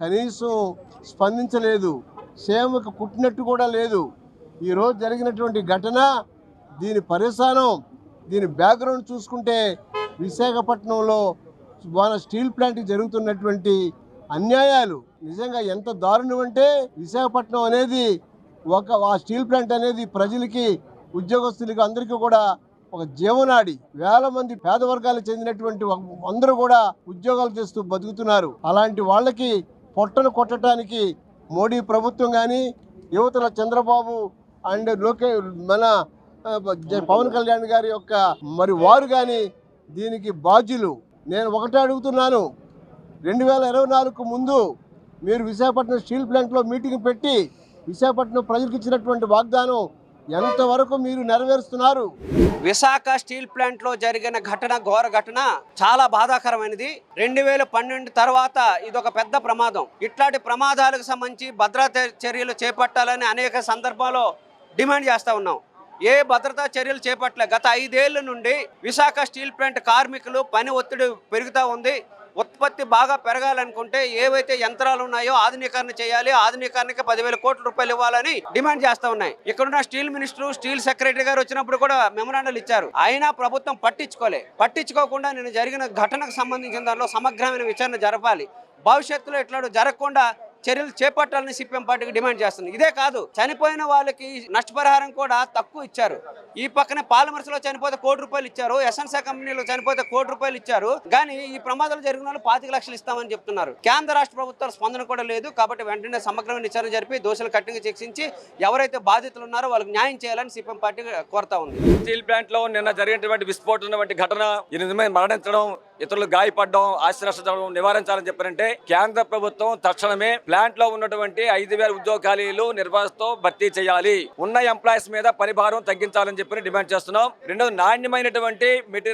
కనీసం స్పందించలేదు, సేమకు పుట్టినట్టు కూడా లేదు. ఈరోజు జరిగినటువంటి ఘటన, దీని పరిసరం, దీని బ్యాక్గ్రౌండ్ చూసుకుంటే విశాఖపట్నంలో మన స్టీల్ ప్లాంట్కి జరుగుతున్నటువంటి అన్యాయాలు నిజంగా ఎంత దారుణం అంటే, విశాఖపట్నం అనేది ఆ స్టీల్ ప్లాంట్ అనేది ప్రజలకి, ఉద్యోగస్తులకి అందరికీ కూడా ఒక జీవనాడి. వేల మంది పేద వర్గాలకు చెందినటువంటి అందరూ కూడా ఉద్యోగాలు చేస్తూ బతుకుతున్నారు. అలాంటి వాళ్ళకి పొట్టను కొట్టడానికి మోడీ ప్రభుత్వం కానీ, యువతల చంద్రబాబు అండ్ మన పవన్ కళ్యాణ్ గారి యొక్క వారు కానీ దీనికి బాధ్యులు. నేను ఒకటే అడుగుతున్నాను, 2024కు ముందు మీరు విశాఖపట్నం స్టీల్ ప్లాంట్లో మీటింగ్ పెట్టి విశాఖపట్నం ప్రజలకు ఇచ్చినటువంటి వాగ్దానం ఎంతవరకు మీరు నెరవేరుస్తున్నారు? విశాఖ స్టీల్ ప్లాంట్లో జరిగిన ఘోర ఘటన చాలా బాధాకరమైనది. 2012 తర్వాత ఇదొక పెద్ద ప్రమాదం. ఇట్లాంటి ప్రమాదాలకు సంబంధించి భద్రతా చర్యలు చేపట్టాలని అనేక సందర్భాల్లో డిమాండ్ చేస్తూ ఉన్నాం. ఏ భద్రతా చర్యలు చేపట్టలే. గత 5 ఏళ్ల నుండి విశాఖ స్టీల్ ప్లాంట్ కార్మికులు పని ఒత్తిడి పెరుగుతూ ఉంది. ఉత్పత్తి బాగా పెరగాలనుకుంటే ఏవైతే యంత్రాలు ఉన్నాయో ఆధునీకరణ చేయాలి, ఆధునీకరణకి 10,000 కోట్ల రూపాయలు ఇవ్వాలని డిమాండ్ చేస్తూ ఉన్నాయి. ఇక్కడున్న స్టీల్ మినిస్టర్, స్టీల్ సెక్రటరీ గారు వచ్చినప్పుడు కూడా మెమరాండాలు ఇచ్చారు. అయినా ప్రభుత్వం పట్టించుకోకుండా నేను జరిగిన ఘటనకు సంబంధించిన దానిలో సమగ్రమైన విచారణ జరపాలి, భవిష్యత్తులో ఇట్లా జరగకుండా చర్యలు చేపట్టాలని సిపిఎం పార్టీకి డిమాండ్ చేస్తుంది. ఇదే కాదు, చనిపోయిన వాళ్ళకి నష్టపరిహారం కూడా తక్కువ ఇచ్చారు. ఈ పక్కనే పాలమర్స్లో చనిపోతే 1 కోటి రూపాయలు ఇచ్చారు, ఎస్ఎన్సీ కంపెనీలో చనిపోతే 1 కోటి రూపాయలు ఇచ్చారు. కానీ ఈ ప్రమాదాలు జరిగిన వాళ్ళు 25 లక్షలు ఇస్తామని చెప్తున్నారు. కేంద్ర రాష్ట్ర ప్రభుత్వాల స్పందన కూడా లేదు. కాబట్టి వెంటనే సమగ్రమైన విచారణ జరిపి దోషులు కఠినంగా శిక్షించి ఎవరైతే బాధితులు ఉన్నారో వాళ్ళకి న్యాయం చేయాలని సిపిఎం పార్టీ కోరుతా ఉంది. స్టీల్ ప్లాంట్ లో నిన్న జరిగినటువంటి విస్ఫోటన వంటి ఘటన 8 మంది మరణించడం, ఇతరులు గాయపడడం, ఆస్తి నష్టం నివారించాలని చెప్పారంటే కేంద్ర ప్రభుత్వం తక్షణమే ప్లాంట్ లో ఉన్నటువంటి 5,000 ఉద్యోగ ఖాళీలు నిర్వాహంతో భర్తీ చేయాలి, ఉన్న ఎంప్లాయీస్ మీద పరిభారం తగ్గించాలని చెప్పి డిమాండ్ చేస్తున్నాం. రెండోది, నాణ్యమైనటువంటి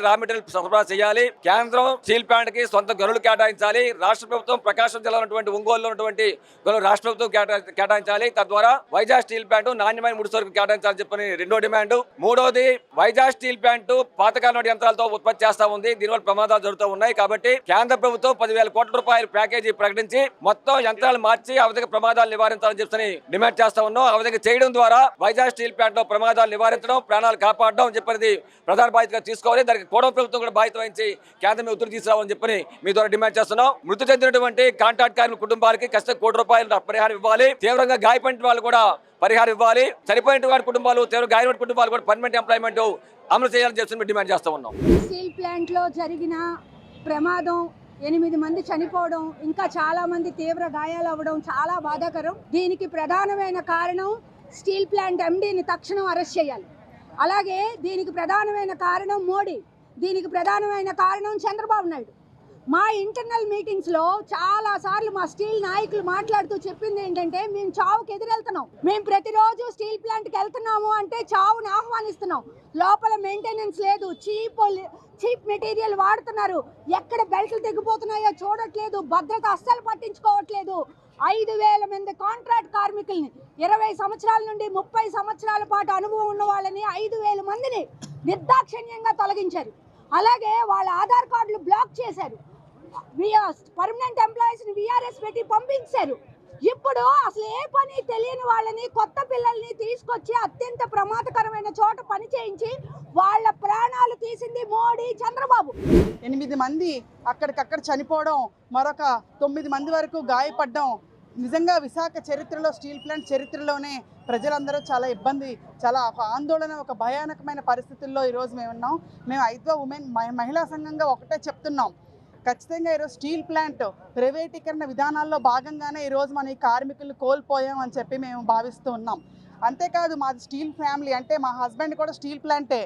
రా మెటీరియల్ సరఫరా చేయాలి. కేంద్రం స్టీల్ ప్లాంట్ కి సొంత గనులు కేటాయించాలి. రాష్ట్ర ప్రభుత్వం ప్రకాశం జిల్లా ఉన్నటువంటి ఒంగోలులో ఉన్నటువంటి గనులు రాష్ట్ర ప్రభుత్వం కేటాయించాలి. తద్వారా వైజాగ్ స్టీల్ ప్లాంట్ నాణ్యమైన ముడి సరుకు కేటాయించాలని చెప్పని రెండో డిమాండ్. మూడోది, వైజాగ్ స్టీల్ ప్లాంట్ పాతకాలం యంత్రాలతో ఉత్పత్తి చేస్తా ఉంది. దీనివల్ల ప్రమాదాలు జరుగుతూ ఉన్నాయి. కాబట్టి కేంద్ర ప్రభుత్వం 10,000 కోట్ల రూపాయల ప్యాకేజీ ప్రకటించి మొత్తం యంత్రాలు మార్చి ఆ విధంగా ప్రమాదాలు నివారించాలని చెప్పని డిమాండ్ చేస్తా ఉన్నాం. ఆ విధంగా చేయడం ద్వారా వైజాగ్ స్టీల్ ప్లాంట్ లో ప్రమాదాలు నివారించడం, ప్రాణాలు కాపాడడం చెప్పనేది ప్రధాన బాధ్యతగా తీసుకోవాలి. దానికి కూడా ప్రభుత్వం కూడా బాధ్యత వహించి కేంద్రం ఉత్తర్వులు తీసుకురావాలని చెప్పని మీ ద్వారా డిమాండ్ చేస్తున్నాం. మృతి చెందినటువంటి కాంట్రాక్ట్ కార్మికుల కుటుంబాలకి కష్టం 1 కోటి రూపాయలు పరిహారం ఇవ్వాలి. తీవ్రంగా గాయపడిన వాళ్ళు కూడా పరిహారం ఇవ్వాలి. చనిపోయిన వారి కుటుంబాలు, తీవ్ర గాయపడిన కుటుంబాలు కూడా పర్మనెంట్ ఎంప్లాయ్మెంట్ అమలు చేయాలని చెప్పి డిమాండ్ చేస్తూ ఉన్నాం. స్టీల్ ప్లాంట్ లో జరిగిన ప్రమాదం, 8 మంది చనిపోవడం, ఇంకా చాలా మంది తీవ్ర గాయాలు అవ్వడం చాలా బాధాకరం. దీనికి ప్రధానమైన కారణం స్టీల్ ప్లాంట్ ఎండీని తక్షణం అరెస్ట్ చేయాలి. అలాగే దీనికి ప్రధానమైన కారణం మోడీ, దీనికి ప్రధానమైన కారణం చంద్రబాబు నాయుడు. మా ఇంటర్నల్ మీటింగ్స్లో చాలాసార్లు మా స్టీల్ నాయకులు మాట్లాడుతూ చెప్పింది ఏంటంటే, మేము చావుకి ఎదురెళ్తున్నాం, మేము ప్రతిరోజు స్టీల్ ప్లాంట్కి వెళ్తున్నాము అంటే చావుని ఆహ్వానిస్తున్నాం. లోపల మెయింటెనెన్స్ లేదు, చీప్ మెటీరియల్ వాడుతున్నారు, ఎక్కడ బెల్ట్లు తెగిపోతున్నాయో చూడట్లేదు, భద్రత అస్సలు పట్టించుకోవట్లేదు. 5,000 మంది కాంట్రాక్ట్ కార్మికుల్ని, 20 సంవత్సరాల నుండి 30 సంవత్సరాల పాటు అనుభవం ఉన్న వాళ్ళని 5,000 మందిని నిర్దాక్షిణ్యంగా తొలగించారు. అలాగే వాళ్ళ ఆధార్ కార్డులు బ్లాక్ చేశారు. పర్మనెంట్ ఎంప్లాయీస్ని VRS పెట్టి పంపించారు. ఇప్పుడు అసలు ఏ పని తెలియని వాళ్ళని, కొత్త పిల్లల్ని తీసుకొచ్చి అత్యంత ప్రమాదకరమైన చోట పని చేయించి వాళ్ళ ప్రాణాలు తీసింది మోడీ, చంద్రబాబు. 8 మంది అక్కడికక్కడ చనిపోవడం, మరొక 9 మంది వరకు గాయపడడం నిజంగా విశాఖ చరిత్రలో, స్టీల్ ప్లాంట్ చరిత్రలోనే ప్రజలందరూ చాలా ఇబ్బంది, చాలా ఒక ఆందోళన, ఒక భయానకమైన పరిస్థితుల్లో ఈరోజు మేము ఉన్నాం. మేము ఐద్వా ఉమెన్ మహిళా సంఘంగా ఒకటే చెప్తున్నాం, ఖచ్చితంగా ఈరోజు స్టీల్ ప్లాంట్ ప్రైవేటీకరణ విధానాల్లో భాగంగానే ఈరోజు మన ఈ కార్మికులు కోల్పోయాం అని చెప్పి మేము భావిస్తూ ఉన్నాం. అంతేకాదు, మాది స్టీల్ ఫ్యామిలీ, అంటే మా హస్బెండ్ కూడా స్టీల్ ప్లాంటే.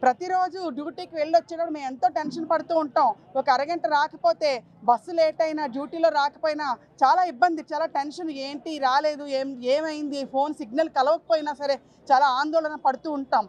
ప్రతిరోజు డ్యూటీకి వెళ్ళొచ్చేటప్పుడు మేము ఎంతో టెన్షన్ పడుతూ ఉంటాం. ఒక అరగంట రాకపోతే, బస్సు లేట్ అయినా, డ్యూటీలో రాకపోయినా చాలా ఇబ్బంది, చాలా టెన్షన్. ఏంటి రాలేదు, ఏమైంది, ఫోన్ సిగ్నల్ కలవకపోయినా సరే చాలా ఆందోళన పడుతూ ఉంటాం.